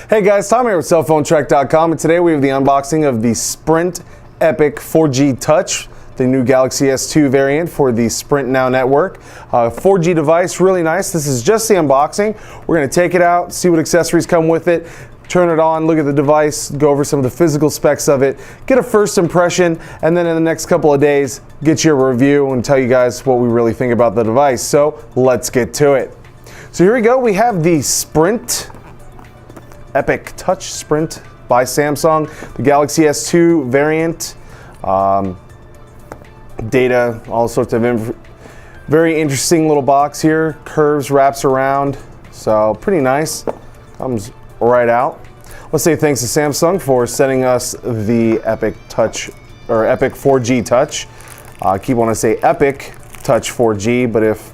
Hey guys, Tom here with cellphonetrek.com, and today we have the unboxing of the Sprint Epic 4G Touch, the new Galaxy S2 variant for the Sprint Now network. 4G device, really nice. This is just the unboxing. We're going to take it out, see what accessories come with it, turn it on, look at the device, go over some of the physical specs of it, get a first impression, and then in the next couple of days, get you a review and tell you guys what we really think about the device. So let's get to it. So here we go. We have the Sprint Epic Touch Sprint by Samsung, the Galaxy S2 variant. Data, all sorts of very interesting little box here. Curves, wraps around, so pretty nice. Comes right out. Let's say thanks to Samsung for sending us the Epic Touch, or Epic 4G Touch. I keep wanting to say Epic Touch 4G, but if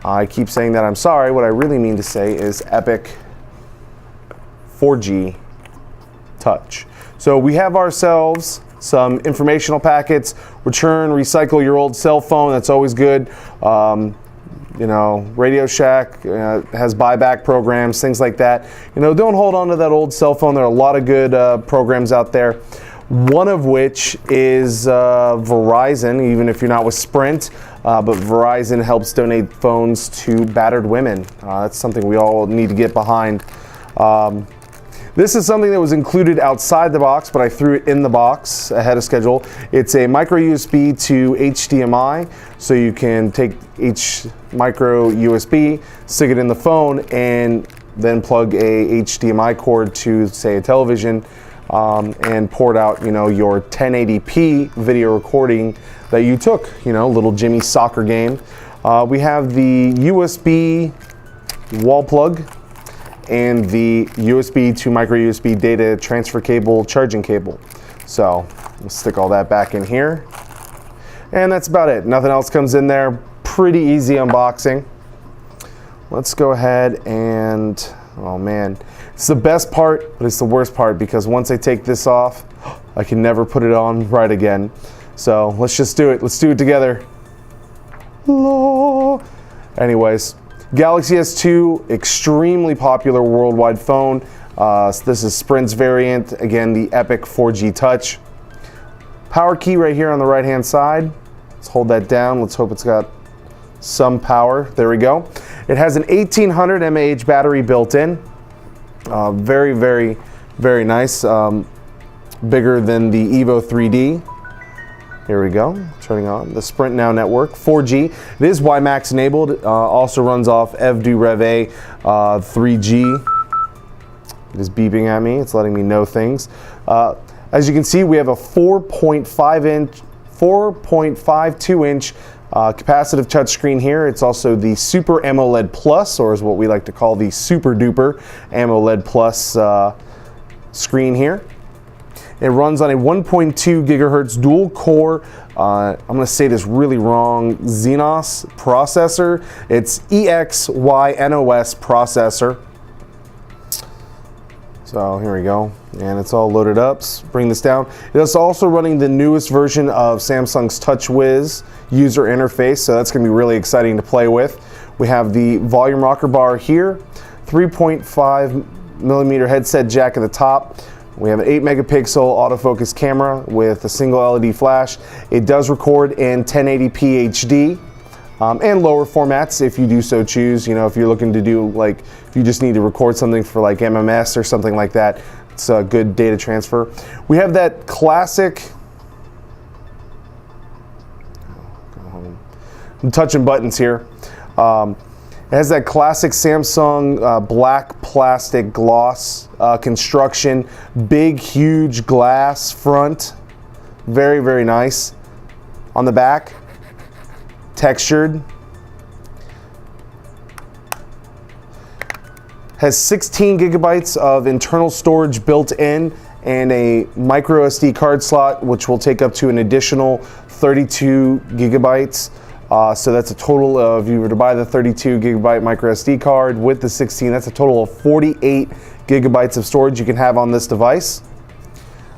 I keep saying that, I'm sorry. What I really mean to say is Epic 4G Touch. So we have ourselves some informational packets. Return, recycle your old cell phone. That's always good. You know, Radio Shack has buyback programs, things like that. You know, don't hold on to that old cell phone. There are a lot of good programs out there. One of which is Verizon, even if you're not with Sprint, but Verizon helps donate phones to battered women. That's something we all need to get behind. This is something that was included outside the box, but I threw it in the box ahead of schedule. It's a micro USB to HDMI, so you can take each micro USB, stick it in the phone, and then plug a HDMI cord to, say, a television, and port out, you know, your 1080p video recording that you took, you know, little Jimmy soccer game. We have the USB wall plug and the USB to micro USB data transfer cable, charging cable. So let's stick all that back in here. And that's about it. Nothing else comes in there. Pretty easy unboxing. Let's go ahead and, oh man, it's the best part, but it's the worst part because once I take this off, I can never put it on right again. So let's just do it. Let's do it together. Anyways, Galaxy S2, extremely popular worldwide phone. So this is Sprint's variant. Again, the Epic 4G Touch. Power key right here on the right hand side. Let's hold that down. Let's hope it's got some power. There we go. It has an 1800 mAh battery built in. Very, very, very nice. Bigger than the Evo 3D. Here we go, turning on the Sprint Now network, 4G. It is WiMAX enabled, also runs off EVDU Rev A 3G. It is beeping at me, it's letting me know things. As you can see, we have a 4.52 inch capacitive touchscreen here. It's also the Super Amoled Plus, or is what we like to call the Super Duper Amoled Plus screen here. It runs on a 1.2 gigahertz dual core, I'm going to say this really wrong, Xenos processor. It's EXYNOS processor. So here we go, and it's all loaded up. Let's bring this down. It is also running the newest version of Samsung's TouchWiz user interface, so that's going to be really exciting to play with. We have the volume rocker bar here, 3.5 millimeter headset jack at the top. We have an 8 megapixel autofocus camera with a single LED flash. It does record in 1080p HD and lower formats if you do so choose. You know, if you're looking to do, like, if you just need to record something for like MMS or something like that, it's a good data transfer. We have that classic, I'm touching buttons here. It has that classic Samsung black plastic gloss construction, big, huge glass front, very, very nice. On the back, textured. Has 16 gigabytes of internal storage built in and a micro SD card slot, which will take up to an additional 32 gigabytes. So that's a total of, if you were to buy the 32 gigabyte micro SD card with the 16, that's a total of 48 gigabytes of storage you can have on this device.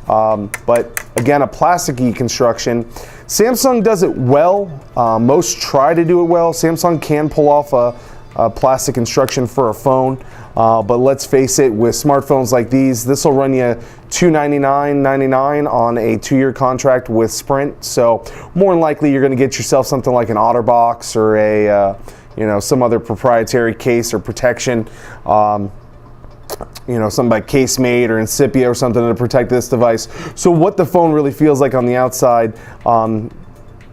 But again, a plasticky construction. Samsung does it well. Most try to do it well. Samsung can pull off a plastic construction for a phone, but let's face it, with smartphones like these, this will run you $299.99 on a 2-year contract with Sprint. So more than likely you're going to get yourself something like an OtterBox or a some other proprietary case or protection. Something like Casemate or Incipia or something to protect this device. So what the phone really feels like on the outside,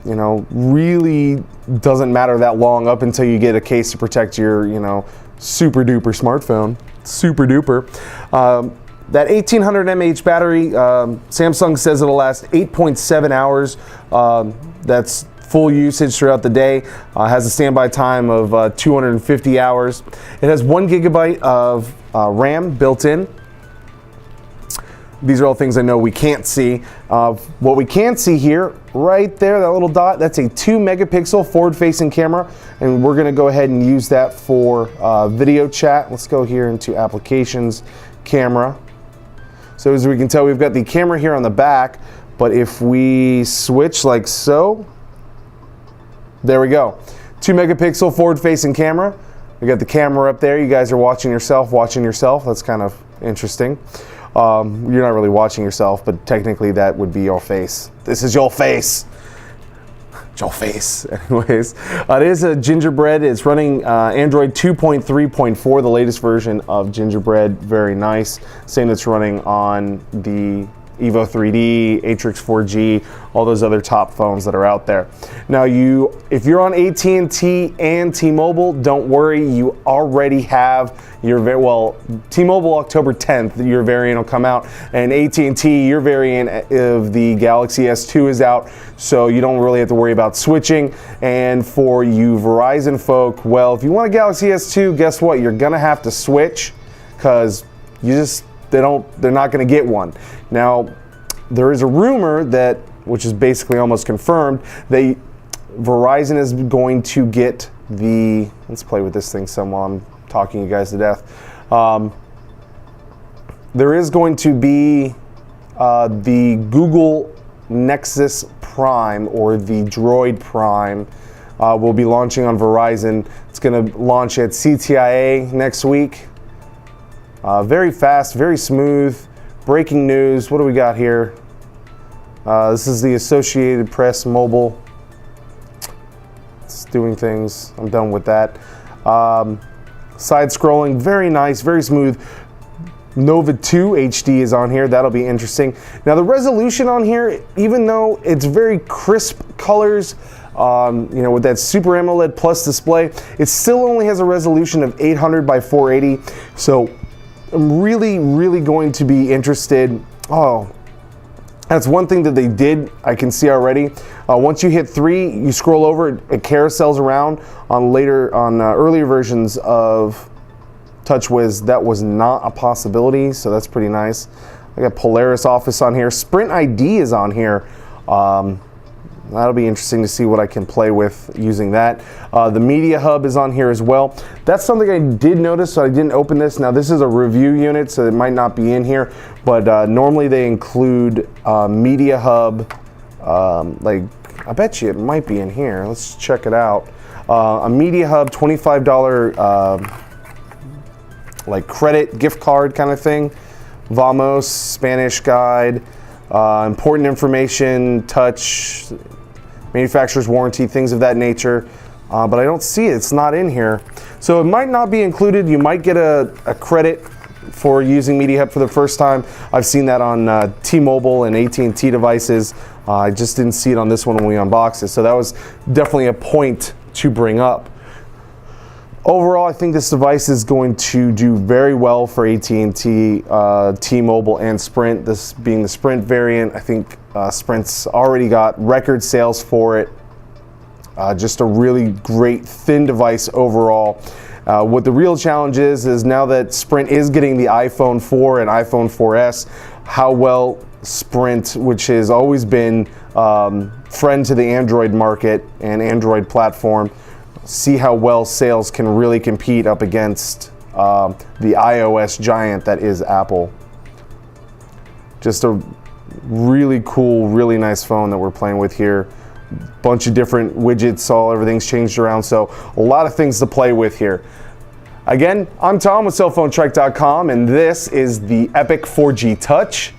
really doesn't matter that long up until you get a case to protect your, super duper smartphone. Super duper. That 1800 mAh battery, Samsung says it'll last 8.7 hours. That's full usage throughout the day. Has a standby time of 250 hours. It has 1 gigabyte of RAM built in. These are all things I know we can't see. What we can see here, right there, that little dot, that's a 2 megapixel forward-facing camera, and we're gonna go ahead and use that for video chat. Let's go here into Applications, Camera. So as we can tell, we've got the camera here on the back, but if we switch like so, there we go. 2 megapixel forward-facing camera. We got the camera up there. You guys are watching yourself. That's kind of interesting. You're not really watching yourself, but technically that would be your face. This is your face. Your face. Anyways, it is a Gingerbread. It's running Android 2.3.4, the latest version of Gingerbread. Very nice. Same that's running on the Evo 3D, Atrix 4G, all those other top phones that are out there. Now, if you're on AT&T and T-Mobile, don't worry, you already have your T-Mobile October 10th, your variant will come out, and AT&T, your variant of the Galaxy S2 is out, so you don't really have to worry about switching. And for you Verizon folk, well, if you want a Galaxy S2, guess what? You're gonna have to switch because they're not going to get one. Now, there is a rumor that, which is basically almost confirmed, that Verizon is going to get let's play with this thing some while I'm talking you guys to death. There is going to be the Google Nexus Prime, or the Droid Prime, will be launching on Verizon. It's going to launch at CTIA next week. Very fast, very smooth. Breaking news. What do we got here? This is the Associated Press Mobile. It's doing things. I'm done with that. Side scrolling, very nice, very smooth. Nova 2 HD is on here. That'll be interesting. Now the resolution on here, even though it's very crisp colors, with that Super AMOLED Plus display, it still only has a resolution of 800 by 480. So I'm really, really going to be interested. Oh, that's one thing that they did, I can see already. Once you hit 3, you scroll over, it carousels around. On earlier versions of TouchWiz, that was not a possibility, so that's pretty nice. I got Polaris Office on here. Sprint ID is on here. That'll be interesting to see what I can play with using that. The Media Hub is on here as well. That's something I did notice, so I didn't open this. Now, this is a review unit, so it might not be in here, but normally they include Media Hub. I bet you it might be in here. Let's check it out. A Media Hub $25 credit gift card kind of thing. Vamos, Spanish guide, important information, touch, manufacturer's warranty, things of that nature, but I don't see it. It's not in here. So it might not be included. You might get a credit for using Media Hub for the first time. I've seen that on T-Mobile and AT&T devices. I just didn't see it on this one when we unboxed it. So that was definitely a point to bring up. Overall, I think this device is going to do very well for AT&T, T-Mobile, and Sprint. This being the Sprint variant, I think Sprint's already got record sales for it. Just a really great thin device overall. What the real challenge is now that Sprint is getting the iPhone 4 and iPhone 4S, how well Sprint, which has always been friend to the Android market and Android platform, see how well sales can really compete up against the iOS giant that is Apple. Just a really cool, really nice phone that we're playing with here. bunch of different widgets, everything's changed around, so a lot of things to play with here. Again, I'm Tom with cellphonetrek.com, and this is the Epic 4G Touch,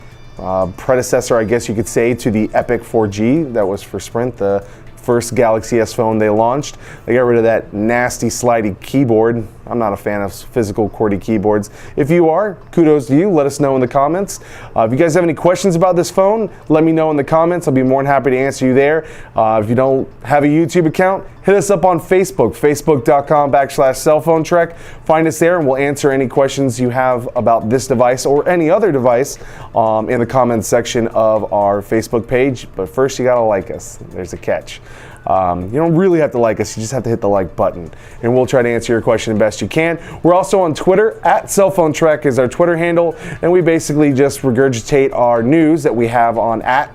predecessor, I guess you could say, to the Epic 4G that was for Sprint, the first Galaxy S phone they launched. They got rid of that nasty slidey keyboard. I'm not a fan of physical QWERTY keyboards. If you are, kudos to you. Let us know in the comments. If you guys have any questions about this phone, let me know in the comments. I'll be more than happy to answer you there. If you don't have a YouTube account, hit us up on Facebook, facebook.com/cellphonetrek. Find us there and we'll answer any questions you have about this device or any other device in the comments section of our Facebook page. But first you gotta like us. There's a catch. You don't really have to like us, you just have to hit the like button, and we'll try to answer your question the best you can. We're also on Twitter, @cellphonetrek is our Twitter handle, and we basically just regurgitate our news that we have on at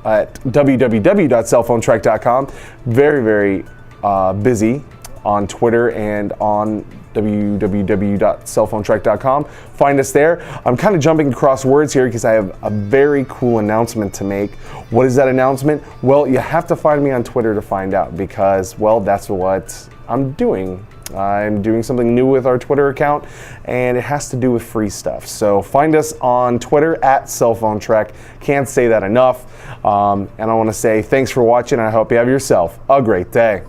www.cellphonetrek.com. Very, very busy on Twitter and on www.cellphonetrek.com. Find us there. I'm kind of jumping across words here because I have a very cool announcement to make. What is that announcement? Well, you have to find me on Twitter to find out because, well, that's what I'm doing. I'm doing something new with our Twitter account, and it has to do with free stuff. So find us on Twitter @cellphonetrek. Can't say that enough. And I want to say thanks for watching, and I hope you have yourself a great day.